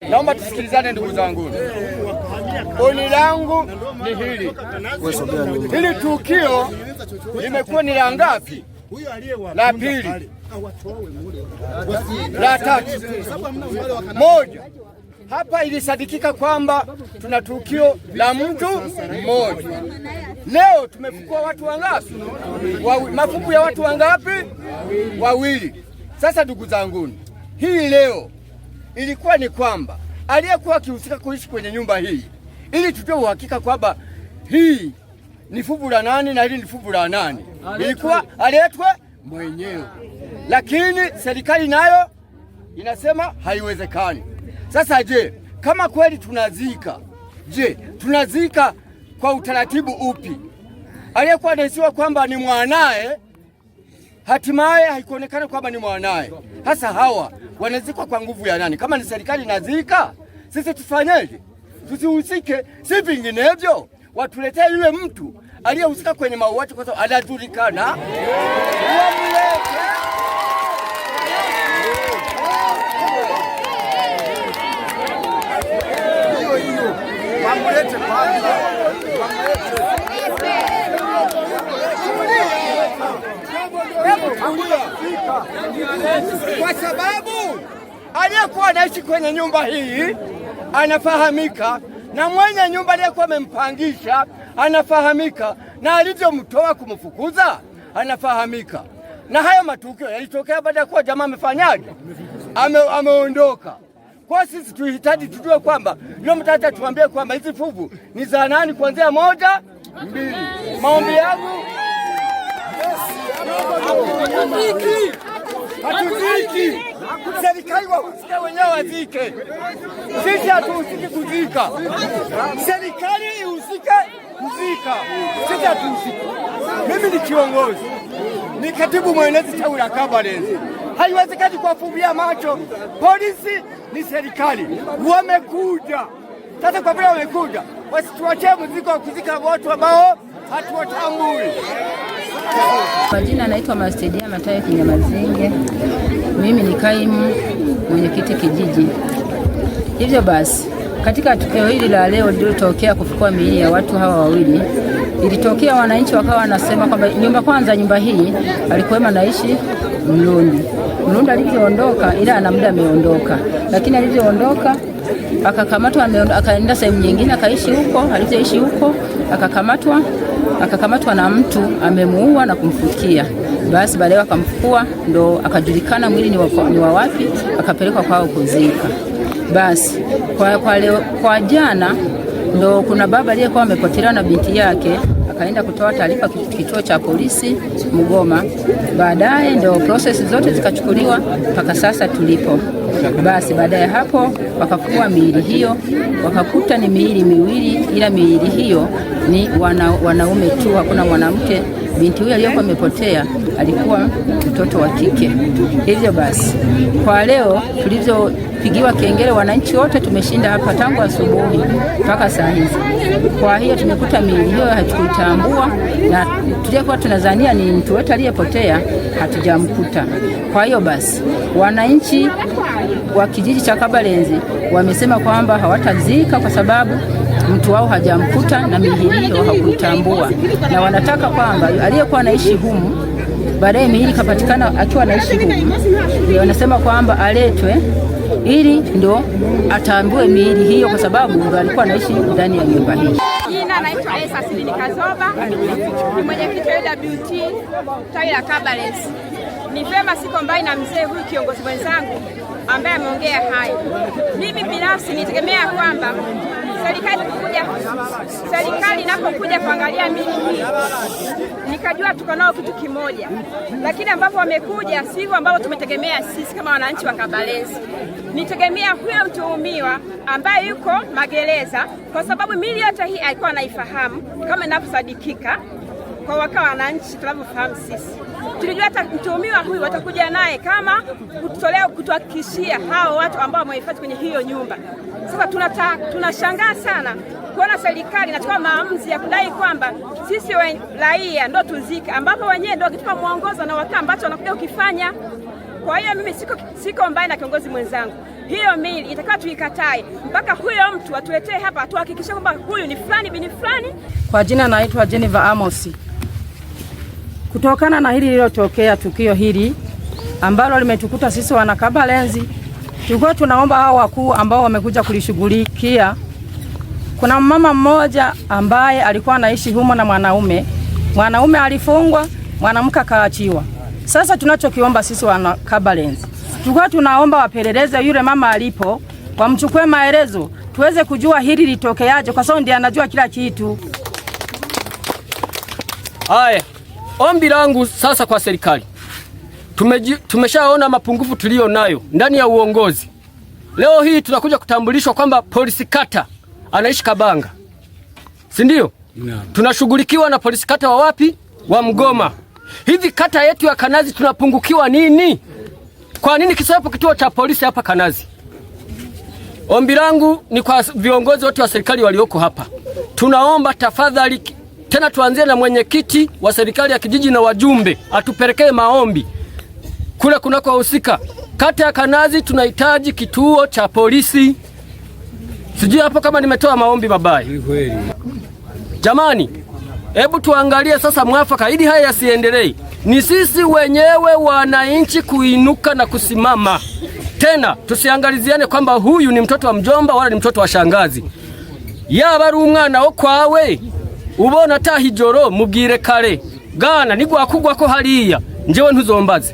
Naomba tusikilizane ndugu zangu. Oni langu ni hili. Hili tukio limekuwa ni la ngapi? La pili. La tatu. Moja. Hapa ilisadikika kwamba tuna tukio la mtu mmoja. Leo tumefukua watu wangapi? Mafuku ya watu wangapi? Wawili. Sasa ndugu zangu, hii leo ilikuwa ni kwamba aliyekuwa akihusika kuishi kwenye nyumba hii, ili tutoe uhakika kwamba hii ni fuvu la nani na hili ni fuvu la nani, ilikuwa aletwe mwenyewe, lakini serikali nayo inasema haiwezekani. Sasa je, kama kweli tunazika, je, tunazika kwa utaratibu upi? Aliyekuwa anahisiwa kwamba ni mwanae, hatimaye haikuonekana kwamba ni mwanae. Hasa hawa wanazikwa kwa nguvu ya nani? Kama ni serikali nazika, sisi tufanyeje? Tusihusike, si vinginevyo watuletee yule mtu aliyehusika kwenye mauaji kwa sababu anajulikana. Kwa sababu aliyekuwa anaishi kwenye nyumba hii anafahamika, na mwenye nyumba aliyekuwa amempangisha anafahamika, na alivyomtoa kumfukuza anafahamika. Na haya matukio yalitokea baada ya kuwa jamaa amefanyaje? Ameondoka. Kwa sisi tuhitaji tujue kwamba leo mtata tuambie kwamba hizi fuvu ni za nani kuanzia 1, 2. Maombi yangu hatuziki. Serikali wahusike wenyewe wazike. Sisi hatuhusiki kuzika. Serikali ihusike kuzika. Sisi hatuhusiki. Mimi ni kiongozi, ni katibu mwenezi tawi la Kabalenzi. Haiwezekani kuwafumbia macho. Polisi ni serikali, wamekuja. Sasa kwa vile wamekuja, wasituachie mzigo wa kuzika watu ambao hatuwatambui. Kwa jina naitwa Mastedia Matayo Kinyamazinge. Mimi ni kaimu mwenyekiti kijiji. Hivyo basi, katika tukio hili la leo lililotokea kufukua miili ya watu hawa wawili, ilitokea wananchi wakawa wanasema kwamba nyumba hii alikuwa anaishi Mlundi. Mlundi alivyoondoka, ila ana muda ameondoka, lakini alivyoondoka akakamatwa, akaenda sehemu nyingine akaishi huko. Alivyoishi huko akakamatwa na mtu amemuua na kumfukia. Basi baadaye akamfukua, ndo akajulikana mwili ni wa wapi, akapelekwa kwao kuzika. Basi kwa jana ndo kuna baba aliyekuwa amepotelewa na binti yake, akaenda kutoa taarifa kituo cha polisi Mugoma. Baadaye ndio process zote zikachukuliwa mpaka sasa tulipo. Basi baadaye hapo wakafukua miili hiyo, wakakuta ni miili miwili, ila miili hiyo ni wanaume tu, hakuna mwanamke. Binti huyo aliyokuwa amepotea alikuwa mtoto wa kike. Hivyo basi kwa leo tulivyopigiwa kengele, wananchi wote tumeshinda hapa tangu asubuhi mpaka saa hizi. Kwa hiyo tumekuta miili hiyo hatukuitambua, na tulikuwa tunadhania ni mtu wetu aliyepotea, hatujamkuta. Kwa hiyo basi wananchi wa kijiji cha Kabalenzi wamesema kwamba hawatazika kwa sababu mtu wao hajamkuta na miili hiyo hakuitambua, na wanataka kwamba aliyekuwa anaishi humu, baadaye miili kapatikana akiwa anaishi humu, wanasema kwamba aletwe ili ndo atambue miili hiyo, kwa sababu ndo alikuwa anaishi ndani ya nyumba hii. Jina naitwa Esa Silini Kazoba, ni mwenyekiti wa WT tawi la Kabalenzi. Ni vema siko mbali na mzee huyu kiongozi mwenzangu ambaye ameongea hayo. Mimi binafsi nitegemea kwamba serikali inapokuja kuangalia miili hii, nikajua tuko nao kitu kimoja, lakini ambapo wamekuja sivyo ambao tumetegemea sisi kama wananchi wa Kabalenzi. Nitegemea huyo mtuhumiwa ambaye yuko magereza, kwa sababu miili yote hii alikuwa anaifahamu kama inavyosadikika kwa wakawa wananchi tunavyofahamu sisi. Tulijua hata mtuhumiwa huyu watakuja naye kama kutuhakikishia hao watu ambao wamehifadhi kwenye hiyo nyumba. Sasa tunashangaa sana kuona serikali inachukua maamuzi ya kudai kwamba sisi raia ndio tuzike, ambapo wenyewe ndio wakitupa mwongozo na wakaa ambacho wanakuja ukifanya. Kwa hiyo mimi siko mbali na kiongozi mwenzangu. hiyo mili itakuwa tuikatae mpaka huyo mtu atuletee hapa, atuhakikishe kwamba huyu ni fulani bini fulani. Kwa jina naitwa Jennifer Amos. Kutokana na hili lililotokea, tukio hili ambalo limetukuta sisi wana Kabalenzi, tulikuwa tunaomba hao wakuu ambao wamekuja kulishughulikia. Kuna mama mmoja ambaye alikuwa anaishi humo na mwanaume alifungwa, mwanamke akaachiwa. Sasa tunachokiomba sisi wana Kabalenzi, tulikuwa tunaomba wapeleleze yule mama alipo, wamchukue maelezo tuweze kujua hili litokeaje, kwa sababu ndiye anajua kila kitu. Haya, ombi langu sasa kwa serikali, tumeshaona mapungufu tulio nayo ndani ya uongozi. Leo hii tunakuja kutambulishwa kwamba polisi kata anaishi Kabanga, si ndio? Tunashughulikiwa na polisi kata wa wapi? Wa Mgoma. Hivi kata yetu ya Kanazi tunapungukiwa nini? Kwa nini kisapo kituo cha polisi hapa Kanazi? Ombi langu ni kwa viongozi wote wa serikali walioko hapa, tunaomba tafadhali, tena tuanzie na mwenyekiti wa serikali ya kijiji na wajumbe, atupelekee maombi kule kunakohusika. Kata ya Kanazi tunahitaji kituo cha polisi. Sijui hapo kama nimetoa maombi mabaya. Jamani, hebu tuangalie sasa mwafaka ili haya yasiendelee. Ni sisi wenyewe wananchi kuinuka na kusimama. Tena tusiangaliziane kwamba huyu ni mtoto wa mjomba wala ni mtoto wa shangazi. Yaba ari umwana wo kwawe ubona tahijoro mubwire kare gana nigwakugwa ko hariya njewe ntuzombaze.